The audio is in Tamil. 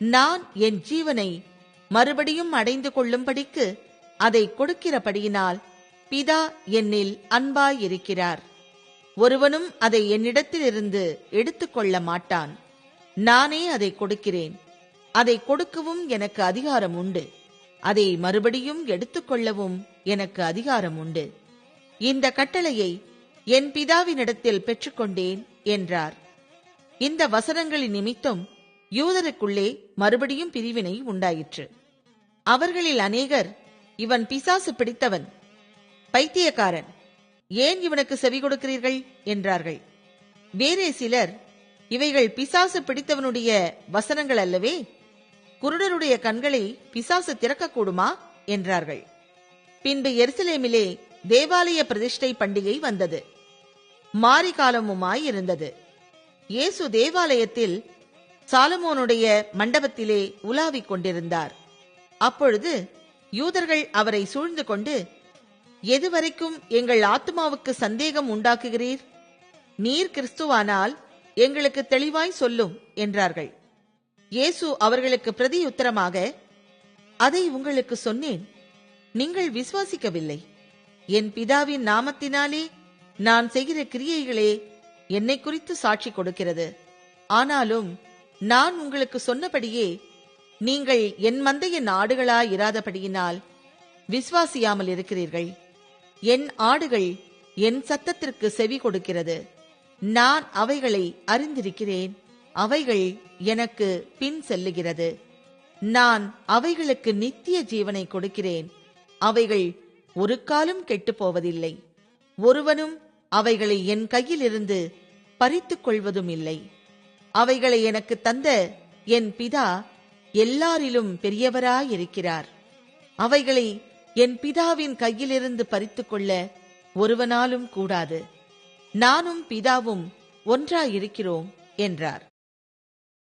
நான் என் ஜீவனை மறுபடியும் அடைந்து கொள்ளும்படிக்கு அதை கொடுக்கிறபடியினால் பிதா என்னில் அன்பாயிருக்கிறார். ஒருவனும் அதை என்னிடத்திலிருந்து எடுத்துக்கொள்ள மாட்டான். நானே அதை கொடுக்கிறேன். அதை கொடுக்கவும் எனக்கு அதிகாரம் உண்டு. அதை மறுபடியும் எடுத்துக்கொள்ளவும் எனக்கு அதிகாரம் உண்டு. இந்த கட்டளையை என் பிதாவினிடத்தில் பெற்றுக்கொண்டேன் என்றார். இந்த வசனங்களின் நிமித்தம் யூதருக்குள்ளே மறுபடியும் பிரிவினை உண்டாயிற்று. அவர்களில் அநேகர், இவன் பிசாசு பிடித்தவன், பைத்தியக்காரன், ஏன் இவனுக்கு செவி கொடுக்கிறீர்கள் என்றார்கள். வேறே சிலர், இவைகள் பிசாசு பிடித்தவனுடைய வசனங்கள் அல்லவே, குருடருடைய கண்களை பிசாசு திறக்கக்கூடுமா என்றார்கள். பின்பு எருசலேமிலே தேவாலய பிரதிஷ்டை பண்டிகை வந்தது. மாரிகாலமுமாயிருந்தது. இயேசு தேவாலயத்தில் சாலமோனுடைய மண்டபத்திலே உலாவிக் கொண்டிருந்தார். அப்பொழுது யூதர்கள் அவரை சூழ்ந்து கொண்டு, எதுவரைக்கும் எங்கள் ஆத்துமாவுக்கு சந்தேகம் உண்டாக்குகிறீர்? நீர் கிறிஸ்துவானால் எங்களுக்கு தெளிவாய் சொல்லும் என்றார்கள். இயேசு அவர்களுக்கு பிரதியுத்தரமாக, அதை உங்களுக்கு சொன்னேன், நீங்கள் விசுவாசிக்கவில்லை. என் பிதாவின் நாமத்தினாலே நான் செய்கிற கிரியைகளே என்னை குறித்து சாட்சி கொடுக்கிறது. ஆனாலும் நான் உங்களுக்கு சொன்னபடியே நீங்கள் என் மந்தையின் ஆடுகளாயிராதபடியினால் விசுவாசியாமல் இருக்கிறீர்கள். என் ஆடுகள் என் சத்தத்திற்கு செவி கொடுக்கிறது. நான் அவைகளை அறிந்திருக்கிறேன். அவைகள் எனக்கு பின் செல்லுகிறது. நான் அவைகளுக்கு நித்திய ஜீவனை கொடுக்கிறேன். அவைகள் ஒரு காலும் கெட்டுப் போவதில்லை. ஒருவனும் அவைகளை என் கையிலிருந்து பறித்துக் கொள்வதும் இல்லை. அவைகளை எனக்கு தந்த என் பிதா எல்லாரிலும் பெரியவராயிருக்கிறார். அவைகளை என் பிதாவின் கையிலிருந்து பறித்துக் கொள்ள ஒருவனாலும் கூடாது. நானும் பிதாவும் ஒன்றாயிருக்கிறோம் என்றார்.